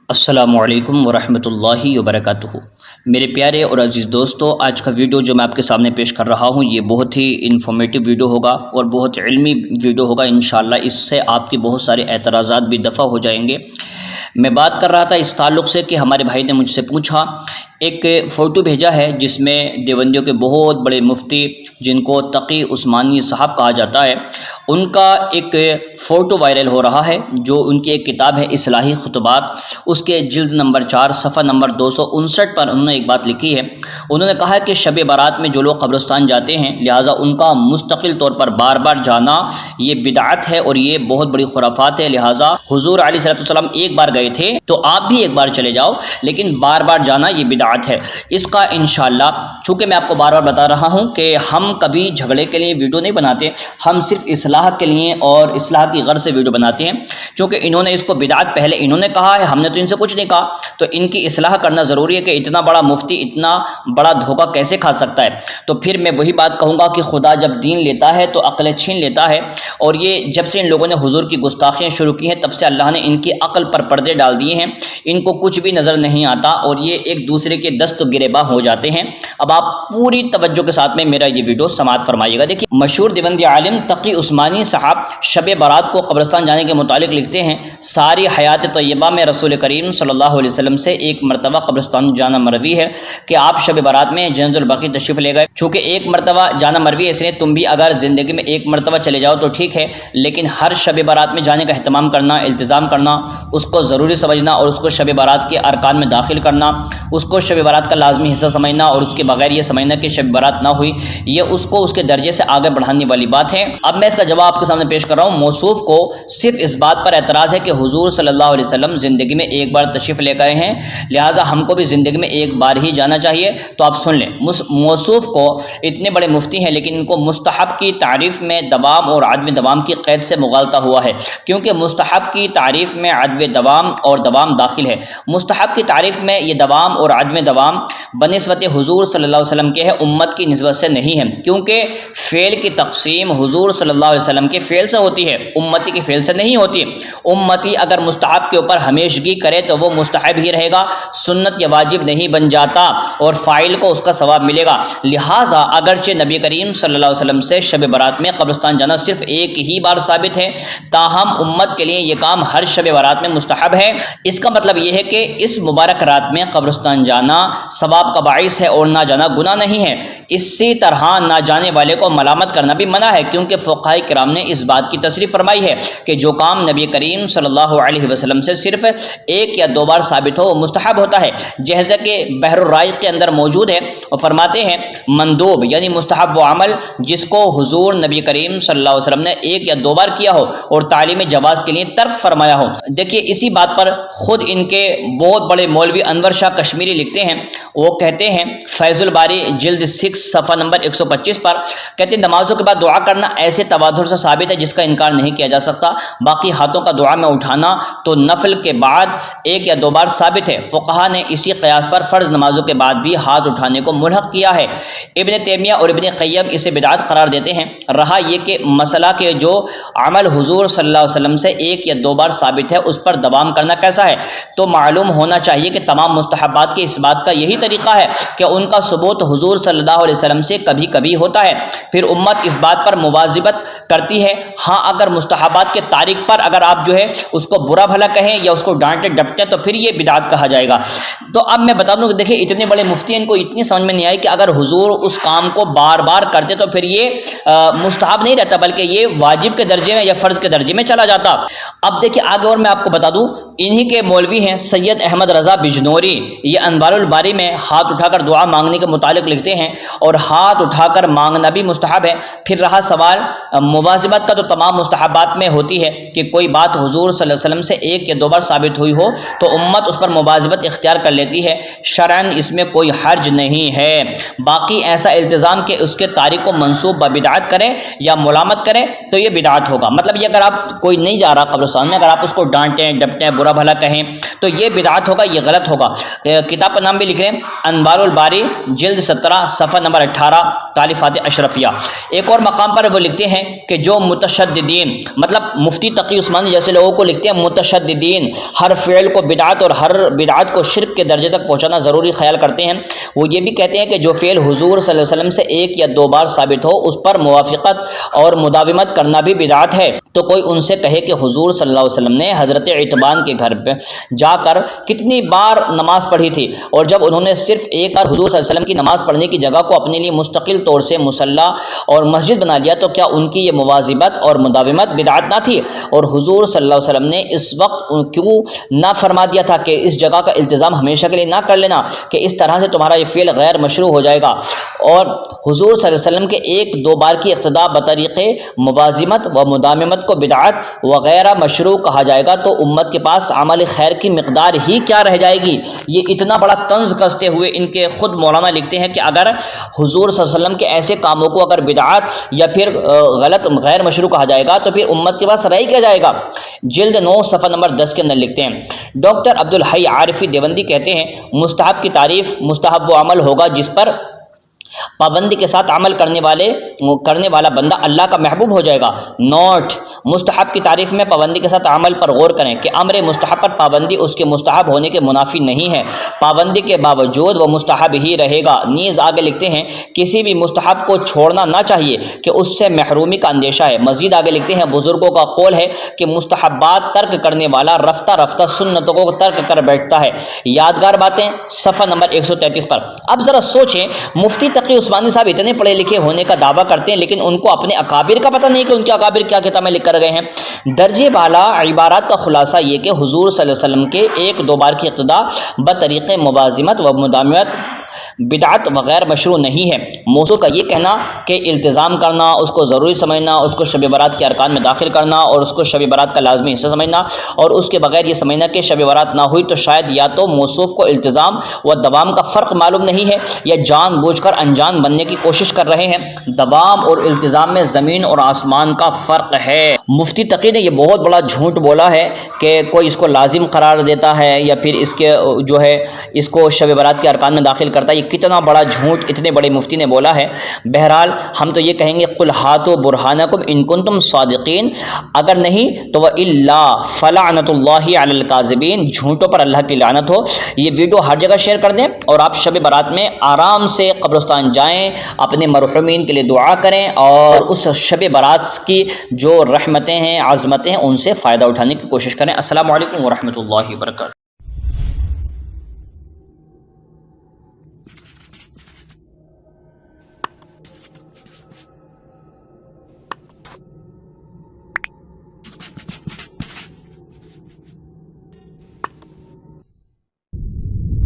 السلام علیکم ورحمۃ اللہ وبرکاتہ۔ میرے پیارے اور عزیز دوستو، آج کا ویڈیو جو میں آپ کے سامنے پیش کر رہا ہوں یہ بہت ہی انفارمیٹیو ویڈیو ہوگا اور بہت علمی ویڈیو ہوگا انشاءاللہ۔ اس سے آپ کے بہت سارے اعتراضات بھی دفع ہو جائیں گے۔ میں بات کر رہا تھا اس تعلق سے کہ ہمارے بھائی نے مجھ سے پوچھا، ایک فوٹو بھیجا ہے جس میں دیوبندیوں کے بہت بڑے مفتی جن کو تقی عثمانی صاحب کہا جاتا ہے، ان کا ایک فوٹو وائرل ہو رہا ہے جو ان کی ایک کتاب ہے اصلاحی خطبات، اس کے جلد نمبر 4 صفحہ نمبر 259 پر انہوں نے ایک بات لکھی ہے۔ انہوں نے کہا ہے کہ شب برات میں جو لوگ قبرستان جاتے ہیں لہٰذا ان کا مستقل طور پر بار بار جانا یہ بدعت ہے اور یہ بہت بڑی خرافات ہے، لہٰذا حضور علیہ الصلوۃ والسلام ایک بار گئے تھے تو آپ بھی ایک بار چلے جاؤ، لیکن بار بار جانا یہ بدعت ہے۔ اس کا انشاءاللہ، چونکہ میں آپ کو بار بار بتا رہا ہوں کہ ہم کبھی جھگڑے کے لیے ویڈیو نہیں بناتے، ہم صرف اصلاح کے لیے اور اصلاح کی غرض سے ویڈیو بناتے ہیں، چونکہ انہوں نے اس کو بدعت پہلے انہوں نے کہا ہے، ہم نے تو ان سے کچھ نہیں کہا، تو ان کی اصلاح کرنا ضروری ہے کہ اتنا بڑا مفتی اتنا بڑا دھوکہ کیسے کھا سکتا ہے۔ تو پھر میں وہی بات کہوں گا کہ خدا جب دین لیتا ہے تو عقلیں چھین لیتا ہے، اور یہ جب سے ان لوگوں نے حضور کی گستاخیاں شروع کی ہیں تب سے اللہ نے ان کی عقل پر پردے ڈال دیے ہیں، ان کو کچھ بھی نظر نہیں آتا اور یہ ایک دوسرے کے دست گریباں ہو جاتے ہیں۔ اب آپ پوری توجہ کے ساتھ میں میرا یہ ویڈیو سماعت فرمائیے گا۔ دیکھیے، مشہور دیوبندی عالم تقی عثمانی صاحب شب برات کو قبرستان جانے کے متعلق لکھتے ہیں، ساری حیات طیبہ میں رسول کریم صلی اللہ علیہ وسلم سے ایک مرتبہ قبرستان جانا مروی ہے کہ آپ شب برات میں جنت البقیع تشریف لے گئے۔ چونکہ ایک مرتبہ جانا مروی ہے، اس لیے تم بھی اگر زندگی میں ایک مرتبہ چلے جاؤ تو ٹھیک ہے، لیکن ہر شب برات میں جانے کا اہتمام کرنا، التزام کرنا، اس کو ضروری سمجھنا اور اس کو شب برات کے ارکان میں داخل کرنا، اس کو شب برات کا لازمی حصہ سمجھنا اور اس کے بغیر یہ سمجھنا کہ شب برات نہ ہوئی، یہ اس کو اس کے درجے سے آگے بڑھانے والی بات ہے۔ اب میں اس کا جواب آپ کے سامنے پیش کر رہا ہوں۔ موصوف کو صرف اس بات پر اعتراض ہے کہ حضور صلی اللہ علیہ وسلم زندگی میں ایک بار تشریف لے گئے ہیں، لہٰذا ہم کو بھی زندگی میں ایک بار ہی جانا چاہیے۔ تو آپ سن لیں، موصوف کو اتنے بڑے مفتی ہیں لیکن ان کو مستحب کی تعریف میں دوام اور عدم دوام کی قید سے مغالطہ ہوا ہے، کیونکہ مستحب کی تعریف میں عدم دوام اور دوام داخل ہے۔ مستحب کی تعریف میں یہ دوام اور عدم دوام بنسبت حضور صلی اللہ علیہ وسلم کے ہے، امت کی نسبت سے نہیں ہے، کیونکہ فعل کی تقسیم حضور صلی اللہ علیہ وسلم کے فعل سے ہوتی ہے، امتی کے فعل سے نہیں ہوتی۔ امتی اگر مستحب کے اوپر ہمیشگی کرے تو وہ مستحب ہی رہے گا، سنت یا واجب نہیں بن جاتا اور فاعل کو اس کا ثواب ملے گا۔ لہٰذا اگرچہ نبی کریم صلی اللہ علیہ وسلم سے شب برات میں قبرستان جانا صرف ایک ہی بار ثابت ہے، تاہم امت کے لیے یہ کام ہر شب برات میں مستحب ہے۔ اس کا مطلب یہ ہے کہ اس مبارک رات میں قبرستان جانا ثواب کا باعث ہے اور نہ جانا گناہ نہیں ہے۔ اسی طرح نہ جانے والے کو ملامت کرنا بھی منع ہے، کیونکہ فقہاء کرام نے اس بات کی تصریح فرمائی ہے کہ جو کام نبی کریم صلی اللہ علیہ وسلم سے صرف ایک یا دو بار ثابت ہو وہ مستحب ہوتا ہے، جیسا کہ بحر الرائق کے اندر موجود ہے۔ اور فرماتے ہیں مندوب یعنی مستحب وہ عمل جس کو حضور نبی کریم صلی اللہ علیہ وسلم نے ایک یا دو بار کیا ہو اور تعلیم جواز کے لیے ترک فرمایا ہو۔ دیکھیے، اسی بات پر خود ان کے بہت بڑے مولوی انور شاہ کشمیری لکھتے ہیں، وہ کہتے ہیں فیض الباری جلد 6 صفحہ نمبر 125 پر، کہتے ہیں نمازوں کے بعد دعا کرنا ایسے تواتر سے ثابت ہے جس کا انکار نہیں کیا جا سکتا، باقی ہاتھوں کا دعا میں اٹھانا تو نفل کے بعد ایک یا دو بار ثابت ہے۔ فقہاء نے اسی قیاس پر فرض نمازوں کے بعد بھی ہاتھ اٹھانے کو ملحق کیا ہے۔ ابن تیمیہ اور ابن قیم اسے بدعت قرار دیتے ہیں۔ رہا یہ کہ مسئلہ کہ جو عمل حضور صلی اللہ علیہ وسلم سے ایک یا دو بار ثابت ہے اس پر دوام کرنا کیسا ہے، تو معلوم ہونا چاہیے کہ تمام مستحبات کے اس بات کا یہی طریقہ ہے کہ ان کا ثبوت حضور صلی اللہ علیہ وسلم سے کبھی کبھی ہوتا ہے، پھر امت اس بات پر مواظبت کرتی ہے۔ ہاں، اگر مستحبات کے تارک پر اگر آپ جو ہے اس کو برا بھلا کہیں یا اس کو ڈانٹے ڈپٹیں تو پھر یہ بدعت کہا جائے گا۔ تو اب میں بتا دوں کہ دیکھیں، اتنے بڑے مفتی ان کو اتنی سمجھ میں نہیں آئی کہ اگر حضور اس کام کو بار بار کرتے تو پھر یہ مستحب نہیں رہتا بلکہ یہ واجب کے درجے میں یا فرض کے درجے میں چلا جاتا۔ اب دیکھیں آگے، اور میں آپ کو بتا دوں، انہی کے مولوی ہیں سید احمد رضا بجنوری، یہ انوار الباری میں ہاتھ اٹھا کر دعا مانگنے کے متعلق لکھتے ہیں، اور ہاتھ اٹھا کر مانگنا بھی مستحب ہے۔ پھر رہا سوال مواظبت کا، تو تمام مستحبات میں ہوتی ہے کہ کوئی بات حضور صلی اللہ علیہ وسلم سے ایک یا دو بار ثابت ہوئی ہو تو امت اس پر مواظبت اختیار کر لیتی ہے، شرعاً اس میں کوئی حرج نہیں ہے۔ باقی ایسا التزام کہ اس کے تارک کو منسوب بدعت کرے یا ملامت کرے تو یہ بدعت ہوگا۔ مطلب یہ اگر آپ کوئی نہیں جا رہا قبرستان میں، اگر آپ اس کو ڈانٹیں ڈپٹیں ہیں, برا بھلا کہیں, تو یہ بدعت ہوگا, یہ غلط ہوگا. کتاب کا نام بھی لکھ رہے ہیں, انوار الباری جلد 17 صفحہ نمبر 18, تالیفات اشرفیہ. ایک اور مقام پر وہ لکھتے ہیں کہ جو متشددین, مطلب مفتی تقی عثمانی جیسے لوگوں کو لکھتے ہیں متشددین, ہر فعل کو بدعت اور ہر بدعت کو شرک کے درجے تک پہنچانا ضروری خیال کرتے ہیں, وہ یہ بھی کہتے ہیں کہ جو فعل حضور صلی اللہ علیہ وسلم سے ایک یا دو بار ثابت ہو اس پر موافقت اور مداومت کرنا بھی بدعت ہے. تو کوئی ان سے کہے کہ حضور صلی اللہ علیہ وسلم نے حضرت عتبان کے گھر پہ جا کر کتنی بار نماز پڑھی تھی, اور جب انہوں نے صرف ایک بار حضور صلی اللہ علیہ وسلم کی نماز پڑھنے کی جگہ کو اپنے لیے مستقل طور سے مصلی اور مسجد بنا لیا, تو کیا ان کی یہ مواظبت اور مداومت بدعت نہ تھی؟ اور حضور صلی اللہ علیہ وسلم نے اس وقت کیوں نہ فرما دیا تھا کہ اس جگہ کا التزام ہمیشہ کے لیے نہ کر لینا, کہ اس طرح سے تمہارا یہ فعل غیر مشروع ہو جائے گا. اور حضور صلی اللہ علیہ وسلم کے ایک دو بار کی اقتداء بطریق مواظمت و مداومت کو بدعت وغیرہ مشروع کہا جائے گا, تو امت کے پاس عمل خیر کی مقدار ہی کیا رہ جائے گی. یہ اتنا بڑا طنز کستے ہوئے ان کے خود مولانا لکھتے ہیں کہ اگر حضور صلی اللہ علیہ وسلم کے ایسے کاموں کو اگر بدعت یا پھر غلط غیر مشروع کہا جائے گا تو پھر امت کے پاس رہ کیا جائے گا. جلد 9 صفحہ نمبر 10 کے اندر لکھتے ہیں, ڈاکٹر عبدالحی عارفی دیوبندی کہتے ہیں مستحب کی تعریف, مستحب وہ عمل ہوگا جس پر پابندی کے ساتھ عمل کرنے والا بندہ اللہ کا محبوب ہو جائے گا. نوٹ, مستحب کی تعریف میں پابندی کے ساتھ عمل پر غور کریں کہ امر مستحب پر پابندی اس کے مستحب ہونے کے منافی نہیں ہے, پابندی کے باوجود وہ مستحب ہی رہے گا. نیز آگے لکھتے ہیں کسی بھی مستحب کو چھوڑنا نہ چاہیے کہ اس سے محرومی کا اندیشہ ہے. مزید آگے لکھتے ہیں بزرگوں کا قول ہے کہ مستحبات ترک کرنے والا رفتہ رفتہ سنتوں کو ترک کر بیٹھتا ہے. یادگار باتیں صفحہ نمبر 133 پر. اب ذرا سوچیں, مفتی تقی عثمانی صاحب اتنے پڑھے لکھے ہونے کا دعویٰ کرتے ہیں لیکن ان کو اپنے اکابر کا پتہ نہیں کہ ان کے اکابر کیا کتابیں لکھ کر گئے ہیں. درجے بالا عبارات کا خلاصہ یہ کہ حضور صلی اللہ علیہ وسلم کے ایک دو بار کی اقتداء بطریق مواظمت و مداومت بدعت وغیر مشروع نہیں ہے. موضوع کا یہ کہنا کہ التزام کرنا, اس کو ضروری سمجھنا, اس کو شب برات کے ارکان میں داخل کرنا اور اس کو شب برات کا لازمی حصہ سمجھنا, اور اس کے بغیر یہ سمجھنا کہ شب برات نہ ہوئی تو شاید یا تو موصوف کو التزام و دوام کا فرق معلوم نہیں ہے یا جان بوجھ کر انجان بننے کی کوشش کر رہے ہیں. دوام اور التزام میں زمین اور آسمان کا فرق ہے. مفتی تقی نے یہ بہت بڑا جھوٹ بولا ہے کہ کوئی اس کو لازم قرار دیتا ہے یا پھر اس کے جو ہے اس کو شب برات کے ارکان میں داخل کرتا ہے. یہ کتنا بڑا جھوٹ اتنے بڑے مفتی نے بولا ہے. بہرحال ہم تو یہ کہیں گے قل ہاتوا برہانکم ان کنتم صادقین, اگر نہیں تو والا فلعنۃ اللہ علی الکاذبین, جھوٹوں پر اللہ کی لعنت ہو. یہ ویڈیو ہر جگہ شیئر کر دیں اور آپ شب برات میں آرام سے قبرستان جائیں, اپنے مرحومین کے لیے دعا کریں اور اس شب برات کی جو رحمتیں ہیں عظمتیں ہیں ان سے فائدہ اٹھانے کی کوشش کریں. السلام علیکم ورحمۃ اللہ وبرکاتہ.